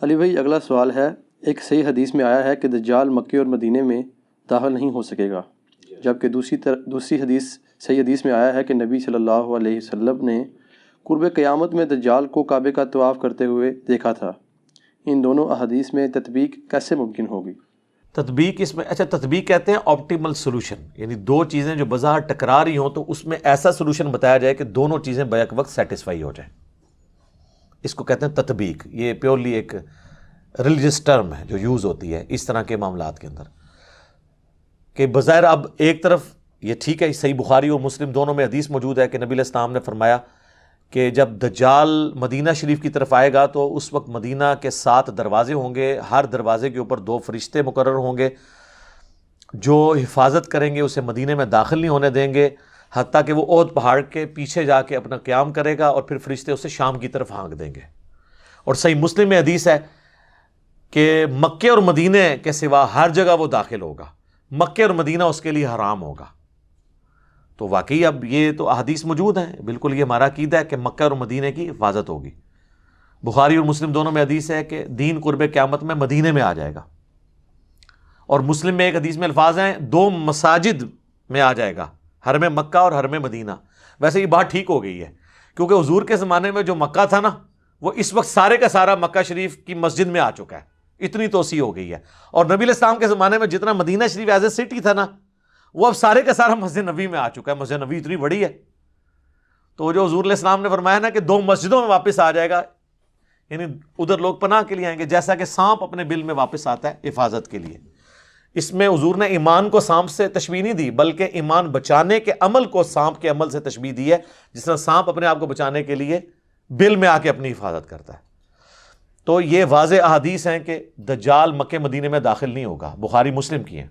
علی بھائی اگلا سوال ہے، ایک صحیح حدیث میں آیا ہے کہ دجال مکے اور مدینے میں داخل نہیں ہو سکے گا، جبکہ دوسری حدیث صحیح حدیث میں آیا ہے کہ نبی صلی اللہ علیہ وسلم نے قرب قیامت میں دجال کو کعبے کا طواف کرتے ہوئے دیکھا تھا۔ ان دونوں احادیث میں تطبیق کیسے ممکن ہوگی؟ تطبیق اس میں تطبیق کہتے ہیں آپٹیمل سولوشن، یعنی دو چیزیں جو بظاہر ٹکرا رہی ہوں تو اس میں ایسا سولوشن بتایا جائے کہ دونوں چیزیں بیک وقت سیٹسفائی ہو جائیں، اس کو کہتے ہیں تطبیق۔ یہ پیورلی ایک ریلیجس ٹرم ہے جو یوز ہوتی ہے اس طرح کے معاملات کے اندر، کہ بظاہر اب ایک طرف یہ ٹھیک ہے، صحیح بخاری اور مسلم دونوں میں حدیث موجود ہے کہ نبی علیہ السلام نے فرمایا کہ جب دجال مدینہ شریف کی طرف آئے گا تو اس وقت مدینہ کے 7 دروازے ہوں گے، ہر دروازے کے اوپر 2 فرشتے مقرر ہوں گے جو حفاظت کریں گے، اسے مدینہ میں داخل نہیں ہونے دیں گے حتیٰ کہ وہ احد پہاڑ کے پیچھے جا کے اپنا قیام کرے گا، اور پھر فرشتے اسے شام کی طرف ہانک دیں گے۔ اور صحیح مسلم میں حدیث ہے کہ مکے اور مدینہ کے سوا ہر جگہ وہ داخل ہوگا، مکے اور مدینہ اس کے لیے حرام ہوگا۔ تو واقعی اب یہ تو احادیث موجود ہیں، بالکل یہ ہمارا عقیدہ ہے کہ مکہ اور مدینہ کی حفاظت ہوگی۔ بخاری اور مسلم دونوں میں حدیث ہے کہ دین قرب قیامت میں مدینہ میں آ جائے گا، اور مسلم میں ایک حدیث میں الفاظ ہیں 2 مساجد میں آ جائے گا، حرم مکہ اور حرم مدینہ۔ ویسے یہ بات ٹھیک ہو گئی ہے، کیونکہ حضور کے زمانے میں جو مکہ تھا نا، وہ اس وقت سارے کا سارا مکہ شریف کی مسجد میں آ چکا ہے، اتنی توسیع ہو گئی ہے۔ اور نبی علیہ السلام کے زمانے میں جتنا مدینہ شریف ایز اے سٹی تھا نا، وہ اب سارے کا سارا مسجد نبی میں آ چکا ہے۔ مسجد نبی اتنی بڑی ہے، تو جو حضور علیہ السلام نے فرمایا نا کہ 2 مسجدوں میں واپس آ جائے گا، یعنی ادھر لوگ پناہ کے لیے آئیں گے، جیسا کہ سانپ اپنے بل میں واپس آتا ہے حفاظت کے لیے۔ اس میں حضور نے ایمان کو سانپ سے تشبیہ نہیں دی، بلکہ ایمان بچانے کے عمل کو سانپ کے عمل سے تشبیہ دی ہے، جس طرح سانپ اپنے آپ کو بچانے کے لیے بل میں آ کے اپنی حفاظت کرتا ہے۔ تو یہ واضح احادیث ہیں کہ دجال مکہ مدینے میں داخل نہیں ہوگا، بخاری مسلم کی ہیں۔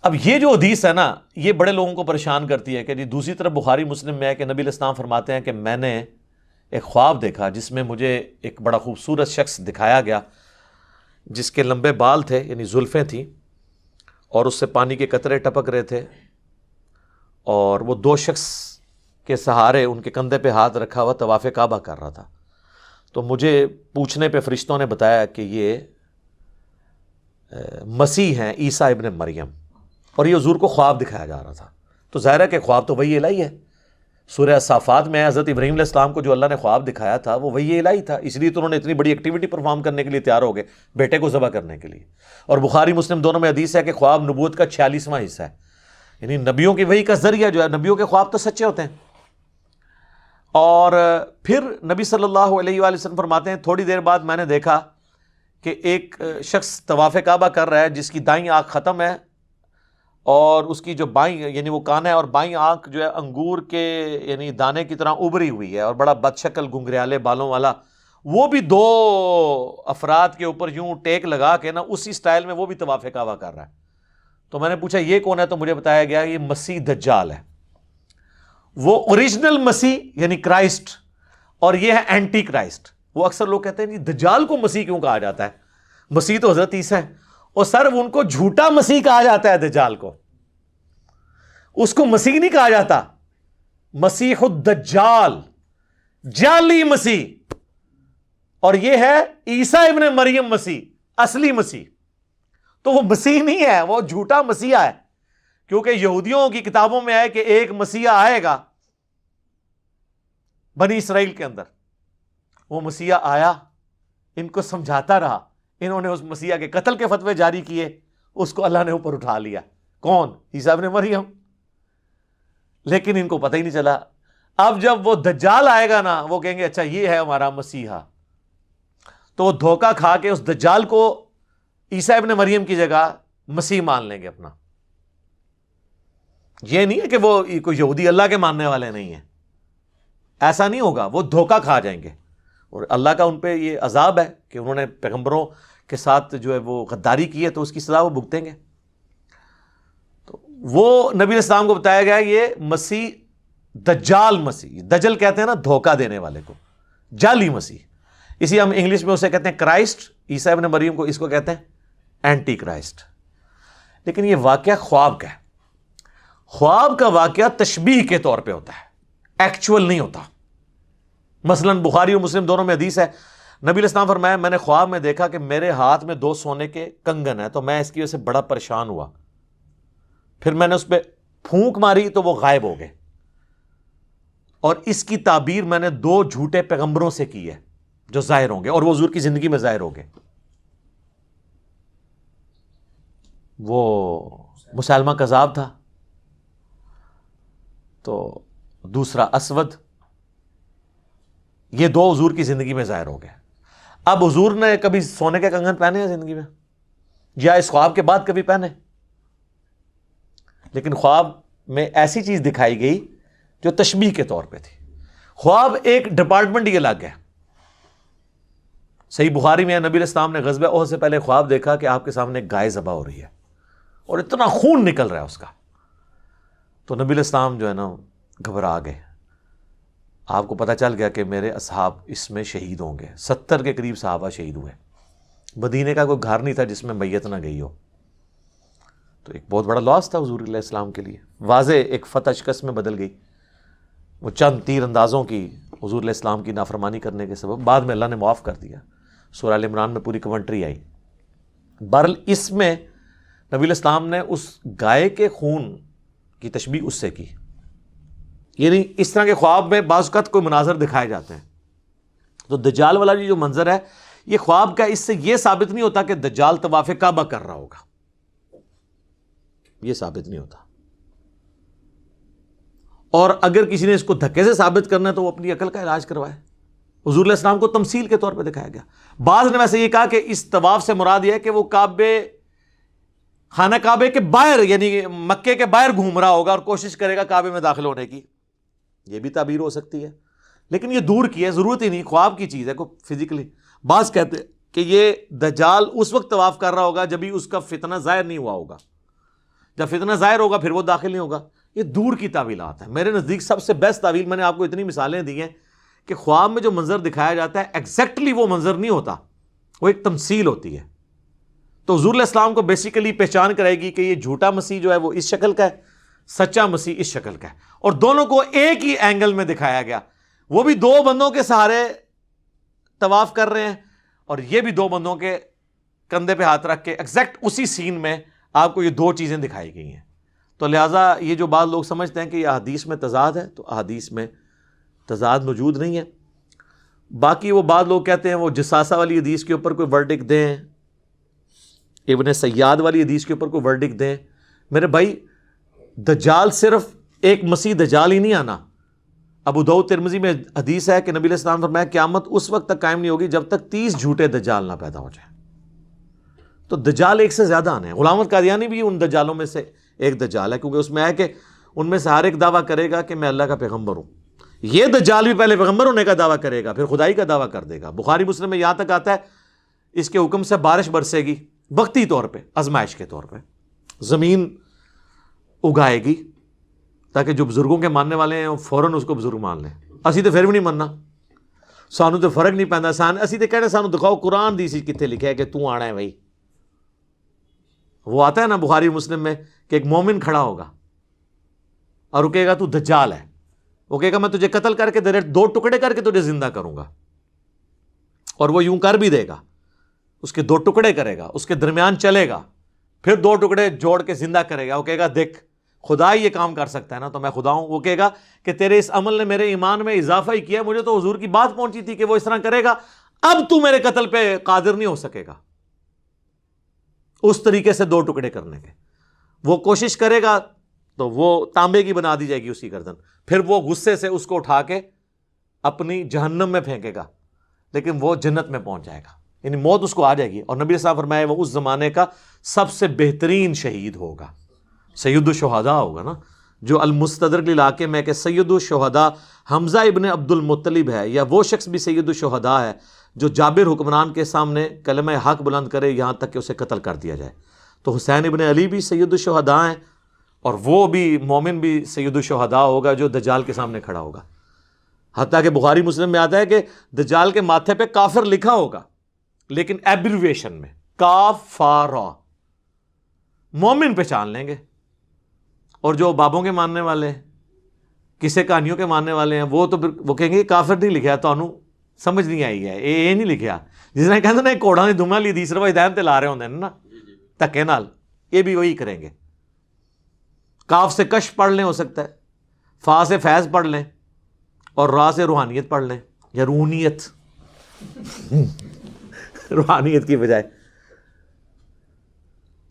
اب یہ جو حدیث ہے نا، یہ بڑے لوگوں کو پریشان کرتی ہے کہ جی دوسری طرف بخاری مسلم میں ہے کہ نبی علیہ السلام فرماتے ہیں کہ میں نے ایک خواب دیکھا جس میں مجھے ایک بڑا خوبصورت شخص دکھایا گیا، جس کے لمبے بال تھے، یعنی زلفیں تھیں، اور اس سے پانی کے قطرے ٹپک رہے تھے، اور وہ 2 شخص کے سہارے ان کے کندھے پہ ہاتھ رکھا ہوا طواف کعبہ کر رہا تھا۔ تو مجھے پوچھنے پہ فرشتوں نے بتایا کہ یہ مسیح ہیں، عیسیٰ ابن مریم، اور یہ حضور کو خواب دکھایا جا رہا تھا۔ تو ظاہر ہے کہ خواب تو وحی الہی ہے، سورہ صافات میں حضرت ابراہیم علیہ السلام کو جو اللہ نے خواب دکھایا تھا وہ وحی الہی تھا، اس لیے تو انہوں نے اتنی بڑی ایکٹیویٹی پرفارم کرنے کے لیے تیار ہو گئے، بیٹے کو ذبح کرنے کے لیے۔ اور بخاری مسلم دونوں میں حدیث ہے کہ خواب نبوت کا 46واں حصہ ہے، یعنی نبیوں کی وحی کا ذریعہ جو ہے، نبیوں کے خواب تو سچے ہوتے ہیں۔ اور پھر نبی صلی اللہ علیہ وآلہ وسلم فرماتے ہیں تھوڑی دیر بعد میں نے دیکھا کہ ایک شخص طواف کعبہ کر رہا ہے جس کی دائیں آنکھ ختم ہے، اور اس کی جو بائیں یعنی وہ کان ہے، اور بائیں آنکھ جو ہے انگور کے یعنی دانے کی طرح ابری ہوئی ہے، اور بڑا بد شکل گنگریالے بالوں والا، وہ بھی 2 افراد کے اوپر یوں ٹیک لگا کے نا اسی سٹائل میں وہ بھی طواف کعبہ کر رہا ہے۔ تو میں نے پوچھا یہ کون ہے؟ تو مجھے بتایا گیا یہ مسیح دجال ہے، وہ اوریجنل مسیح یعنی کرائسٹ، اور یہ ہے اینٹی کرائسٹ۔ وہ اکثر لوگ کہتے ہیں دجال کو مسیح کیوں کہا جاتا ہے؟ مسیح تو حضرت عیسیٰ ہے، اور سر ان کو جھوٹا مسیح کہا جاتا ہے، دجال کو، اس کو مسیح نہیں کہا جاتا، مسیح الدجال، جعلی مسیح، اور یہ ہے عیسیٰ ابن مریم مسیح، اصلی مسیح۔ تو وہ مسیح نہیں ہے، وہ جھوٹا مسیحا ہے، کیونکہ یہودیوں کی کتابوں میں ہے کہ ایک مسیحا آئے گا بنی اسرائیل کے اندر۔ وہ مسیحا آیا، ان کو سمجھاتا رہا، انہوں نے اس مسیحا کے قتل کے فتوے جاری کیے، اس کو اللہ نے اوپر اٹھا لیا۔ کون؟ عیسیٰ ابن مریم۔ لیکن ان کو پتہ ہی نہیں چلا۔ اب جب وہ دجال آئے گا نا، وہ کہیں گے اچھا یہ ہے ہمارا مسیحا، تو وہ دھوکہ کھا کے اس دجال کو عیسیٰ ابن مریم کی جگہ مسیح مان لیں گے اپنا۔ یہ نہیں ہے کہ وہ کوئی یہودی اللہ کے ماننے والے نہیں ہیں، ایسا نہیں ہوگا، وہ دھوکہ کھا جائیں گے، اور اللہ کا ان پہ یہ عذاب ہے کہ انہوں نے پیغمبروں کے ساتھ جو ہے وہ غداری کی ہے، تو اس کی سزا وہ بھگتیں گے۔ تو وہ نبی علیہ السلام کو بتایا گیا یہ مسیح دجال مسیح، دجل کہتے ہیں نا دھوکہ دینے والے کو، جعلی مسیح، اسی ہم انگلش میں اسے کہتے ہیں کرائسٹ، عیسیٰ ابن مریم کو اس کو کہتے ہیں اینٹی کرائسٹ۔ لیکن یہ واقعہ خواب کا ہے، خواب کا واقعہ تشبیہ کے طور پہ ہوتا ہے، ایکچول نہیں ہوتا۔ مثلا بخاری اور مسلم دونوں میں حدیث ہے نبی علیہ السلام فرمایا میں نے خواب میں دیکھا کہ میرے ہاتھ میں 2 سونے کے کنگن ہیں، تو میں اس کی وجہ سے بڑا پریشان ہوا، پھر میں نے اس پہ پھونک ماری تو وہ غائب ہو گئے، اور اس کی تعبیر میں نے 2 جھوٹے پیغمبروں سے کی ہے جو ظاہر ہوں گے، اور وہ حضور کی زندگی میں ظاہر ہو گئے۔ وہ مسلمہ کذاب تھا، تو دوسرا اسود، یہ 2 حضور کی زندگی میں ظاہر ہو گئے۔ اب حضور نے کبھی سونے کے کنگن پہنے ہیں زندگی میں، یا اس خواب کے بعد کبھی پہنے؟ لیکن خواب میں ایسی چیز دکھائی گئی جو تشبیہ کے طور پہ تھی۔ خواب ایک ڈپارٹمنٹ ہی الگ ہے۔ صحیح بخاری میں نبی علیہ السلام نے غزوہ احد سے پہلے خواب دیکھا کہ آپ کے سامنے ایک گائے ذبح ہو رہی ہے اور اتنا خون نکل رہا ہے اس کا، تو نبی علیہ السلام جو ہے نا گھبرا گئے۔ آپ کو پتہ چل گیا کہ میرے اصحاب اس میں شہید ہوں گے، 70 کے قریب صحابہ شہید ہوئے، مدینے کا کوئی گھر نہیں تھا جس میں میت نہ گئی ہو، تو ایک بہت بڑا لاس تھا حضور علیہ السلام کے لیے۔ واضح ایک فتح شکست میں بدل گئی، وہ چند تیر اندازوں کی حضور علیہ السلام کی نافرمانی کرنے کے سبب، بعد میں اللہ نے معاف کر دیا، سورہ ال عمران میں پوری کمنٹری آئی۔ بہرحال اس میں نبی علیہ السلام نے اس گائے کے خون کی تشبیہ اس سے کی، یعنی اس طرح کے خواب میں بعض اوقات کوئی مناظر دکھائے جاتے ہیں۔ تو دجال والا جو منظر ہے یہ خواب کا، اس سے یہ ثابت نہیں ہوتا کہ دجال طواف کعبہ کر رہا ہوگا، یہ ثابت نہیں ہوتا، اور اگر کسی نے اس کو دھکے سے ثابت کرنا ہے تو وہ اپنی عقل کا علاج کروائے۔ حضور علیہ السلام کو تمثیل کے طور پہ دکھایا گیا۔ بعض نے ویسے یہ کہا کہ اس طواف سے مراد یہ ہے کہ وہ خانہ کعبے کے باہر، یعنی مکے کے باہر گھوم رہا ہوگا اور کوشش کرے گا کعبے میں داخل ہونے کی، یہ بھی تعبیر ہو سکتی ہے، لیکن یہ دور کی ہے، ضرورت ہی نہیں، خواب کی چیز ہے کوئی فزیکلی۔ بعض کہتے ہیں کہ یہ دجال اس وقت طواف کر رہا ہوگا جب ہی اس کا فتنہ ظاہر نہیں ہوا ہوگا، جب فتنہ ظاہر ہوگا پھر وہ داخل نہیں ہوگا۔ یہ دور کی تعویلات ہیں۔ میرے نزدیک سب سے بیسٹ تعویل، میں نے آپ کو اتنی مثالیں دی ہیں کہ خواب میں جو منظر دکھایا جاتا ہے ایگزیکٹلی وہ منظر نہیں ہوتا، وہ ایک تمثیل ہوتی ہے۔ تو حضور علیہ السلام کو بیسیکلی پہچان کرائے گی کہ یہ جھوٹا مسیح جو ہے وہ اس شکل کا ہے، سچا مسیح اس شکل کا ہے، اور دونوں کو ایک ہی اینگل میں دکھایا گیا۔ وہ بھی 2 بندوں کے سہارے طواف کر رہے ہیں، اور یہ بھی 2 بندوں کے کندھے پہ ہاتھ رکھ کے ایگزیکٹ اسی سین میں آپ کو یہ 2 چیزیں دکھائی گئی ہیں۔ تو لہٰذا یہ جو بعض لوگ سمجھتے ہیں کہ یہ احادیث میں تضاد ہے، تو احادیث میں تضاد موجود نہیں ہے۔ باقی وہ بعض لوگ کہتے ہیں وہ جساسہ والی حدیث کے اوپر کوئی ورڈکٹ دیں، ابن سیاد والی حدیث کے اوپر کوئی ورڈکٹ دیں۔ میرے بھائی دجال صرف ایک مسیح دجال ہی نہیں آنا۔ ابو داؤد ترمذی میں حدیث ہے کہ نبی علیہ السلام نے فرمایا قیامت اس وقت تک قائم نہیں ہوگی جب تک 30 جھوٹے دجال نہ پیدا ہو جائیں۔ تو دجال ایک سے زیادہ آنے ہیں۔ غلام احمد قادیانی بھی ان دجالوں میں سے ایک دجال ہے، کیونکہ اس میں ہے کہ ان میں سے ہر ایک دعویٰ کرے گا کہ میں اللہ کا پیغمبر ہوں۔ یہ دجال بھی پہلے پیغمبر ہونے کا دعویٰ کرے گا، پھر خدائی کا دعویٰ کر دے گا۔ بخاری مسلم میں یہاں تک آتا ہے اس کے حکم سے بارش برسے گی، وقتی طور پہ، آزمائش کے طور پہ، زمین اگائے گی تاکہ جو بزرگوں کے ماننے والے ہیں وہ فوراً اس کو بزرگ مان لیں۔ اسی تو پھر بھی نہیں مننا، سانو تو فرق نہیں پیندا، اسی تو کہنے سانو دکھاؤ قرآن دی سی کتنے لکھا ہے کہ تو آنا ہے بھائی۔ وہ آتا ہے نا بخاری مسلم میں کہ ایک مومن کھڑا ہوگا اور وہ کہے گا تو دجال ہے، وہ کہے گا میں تجھے قتل کر کے 2 ٹکڑے کر کے تجھے زندہ کروں گا، اور وہ یوں کر بھی دے گا، اس کے 2 ٹکڑے کرے گا، اس کے درمیان چلے گا، پھر 2 ٹکڑے جوڑ کے زندہ کرے گا۔ وہ کہے گا دیکھ خدا ہی یہ کام کر سکتا ہے نا، تو میں خدا ہوں۔ وہ کہے گا کہ تیرے اس عمل نے میرے ایمان میں اضافہ ہی کیا، مجھے تو حضور کی بات پہنچی تھی کہ وہ اس طرح کرے گا، اب تو میرے قتل پہ قادر نہیں ہو سکے گا۔ اس طریقے سے 2 ٹکڑے کرنے کے وہ کوشش کرے گا تو وہ تانبے کی بنا دی جائے گی اس کی گردن، پھر وہ غصے سے اس کو اٹھا کے اپنی جہنم میں پھینکے گا، لیکن وہ جنت میں پہنچ جائے گا، یعنی موت اس کو آ جائے گی۔ اور نبی صلی اللہ علیہ وسلم فرمائے وہ اس زمانے کا سب سے بہترین شہید ہوگا، سید الشہداء ہوگا نا، جو المستدرک علاقے میں کہ سید الشہداء حمزہ ابن عبد المطلب ہے، یا وہ شخص بھی سید الشہداء ہے جو جابر حکمران کے سامنے کلمہ حق بلند کرے یہاں تک کہ اسے قتل کر دیا جائے۔ تو حسین ابن علی بھی سید الشہداء ہیں، اور وہ بھی مومن بھی سید الشہداء ہوگا جو دجال کے سامنے کھڑا ہوگا۔ حتیٰ کہ بخاری مسلم میں آتا ہے کہ دجال کے ماتھے پہ کافر لکھا ہوگا، لیکن ایبریویشن میں کافارا، مومن پہچان لیں گے۔ اور جو بابوں کے ماننے والے ہیں، کسے کہانیوں کے ماننے والے ہیں، وہ تو پھر وہ کہیں گے کافر نہیں لکھا ہے، تو انہوں سمجھ نہیں آئی ہے یہ نہیں لکھیا. جس نے کہتے نا کوڑا نے دھوما لی تیسرا ہدایت تے لا رہے ہوندے نا دھکے نال, یہ بھی وہی کریں گے. کاف سے کش پڑھ لیں ہو سکتا ہے, فا سے فیض پڑھ لیں, اور را سے روحانیت پڑھ لیں, یا روحانیت روحانیت کی بجائے.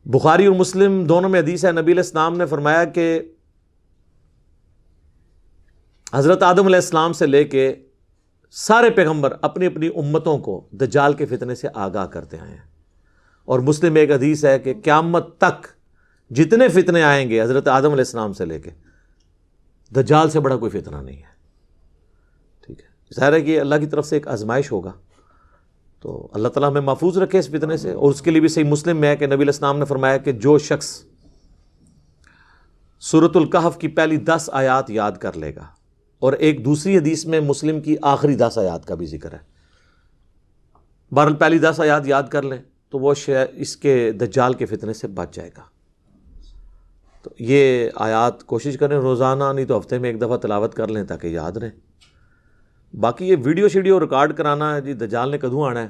بخاری اور مسلم دونوں میں حدیث ہے, نبی علیہ السلام نے فرمایا کہ حضرت آدم علیہ السلام سے لے کے سارے پیغمبر اپنی اپنی امتوں کو دجال کے فتنے سے آگاہ کرتے آئے ہیں. اور مسلم میں ایک حدیث ہے کہ قیامت تک جتنے فتنے آئیں گے حضرت آدم علیہ السلام سے لے کے, دجال سے بڑا کوئی فتنہ نہیں ہے. ٹھیک ہے, ظاہر ہے کہ اللہ کی طرف سے ایک آزمائش ہوگا, تو اللہ تعالیٰ ہمیں محفوظ رکھے اس فتنے سے. اور اس کے لیے بھی صحیح مسلم میں ہے کہ نبی علیہ السلام نے فرمایا کہ جو شخص سورۃ الکہف کی پہلی 10 آیات یاد کر لے گا, اور ایک دوسری حدیث میں مسلم کی آخری 10 آیات کا بھی ذکر ہے, بہرحال پہلی 10 آیات یاد کر لیں تو وہ اس کے دجال کے فتنے سے بچ جائے گا. تو یہ آیات کوشش کریں روزانہ, نہیں تو ہفتے میں ایک دفعہ تلاوت کر لیں تاکہ یاد رہیں. باقی یہ ویڈیو شیڈیو ریکارڈ کرانا ہے جی دجال نے کدوں آنا ہے,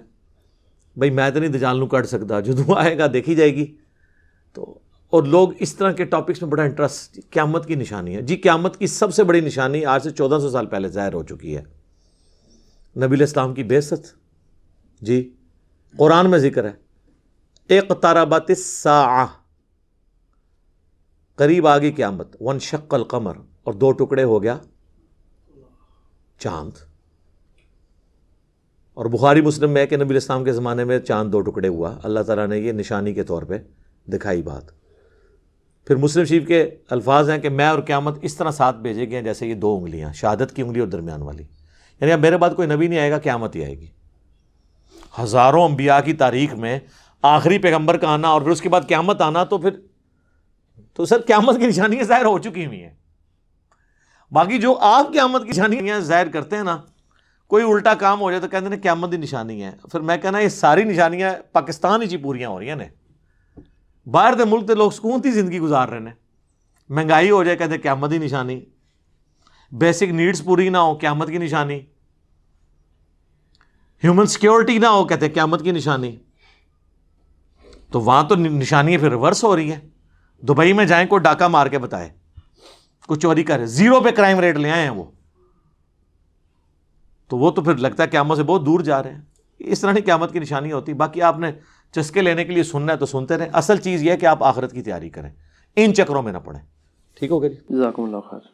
بھائی میں تو نہیں دجال نو کٹ سکتا, جدوں آئے گا دیکھی جائے گی. تو اور لوگ اس طرح کے ٹاپکس میں بڑا انٹرسٹ, قیامت کی نشانی ہے جی. قیامت کی سب سے بڑی نشانی آج سے 1400 سال پہلے ظاہر ہو چکی ہے, نبی علیہ السلام کی بعثت. جی قرآن میں ذکر ہے, اقتربت الساعہ, قریب آ گئی قیامت, وانشق القمر, اور 2 ٹکڑے ہو گیا چاند. اور بخاری مسلم میں ہے کہ نبی علیہ السلام کے زمانے میں چاند 2 ٹکڑے ہوا, اللہ تعالیٰ نے یہ نشانی کے طور پہ دکھائی بات. پھر مسلم شریف کے الفاظ ہیں کہ میں اور قیامت اس طرح ساتھ بھیجے گئے ہیں جیسے یہ 2 انگلیاں, شہادت کی انگلی اور درمیان والی. یعنی اب میرے بعد کوئی نبی نہیں آئے گا, قیامت ہی آئے گی. ہزاروں انبیاء کی تاریخ میں آخری پیغمبر کا آنا اور پھر اس کے بعد قیامت آنا, تو سر قیامت کی نشانیاں ظاہر ہو چکی ہوئی ہیں. باقی جو آپ قیامت کی نشانیاں ظاہر کرتے ہیں نا, کوئی الٹا کام ہو جائے تو کہتے ہیں قیامت کی نشانی ہے. پھر میں کہنا یہ ساری نشانیاں پاکستان ہی پوریاں ہو رہی ہیں نے, باہر دے ملک دے لوگ سکون تھی زندگی گزار رہے ہیں. مہنگائی ہو جائے کہتے ہیں قیامت کی نشانی, بیسک نیڈز پوری نہ ہو قیامت کی نشانی, ہیومن سیکیورٹی نہ ہو کہتے ہیں قیامت کی نشانی. تو وہاں تو نشانیاں پھر ریورس ہو رہی ہیں. دبئی میں جائیں کوئی ڈاکہ مار کے بتائے, کوئی چوری کرے, 0 پہ کرائم ریٹ لے آئے ہیں وہ تو پھر لگتا ہے قیامت سے بہت دور جا رہے ہیں. اس طرح نہیں قیامت کی نشانی ہوتی. باقی آپ نے چسکے لینے کے لیے سننا ہے تو سنتے رہیں, اصل چیز یہ ہے کہ آپ آخرت کی تیاری کریں, ان چکروں میں نہ پڑیں. ٹھیک ہو گیا جی, جزاکم اللہ خیر.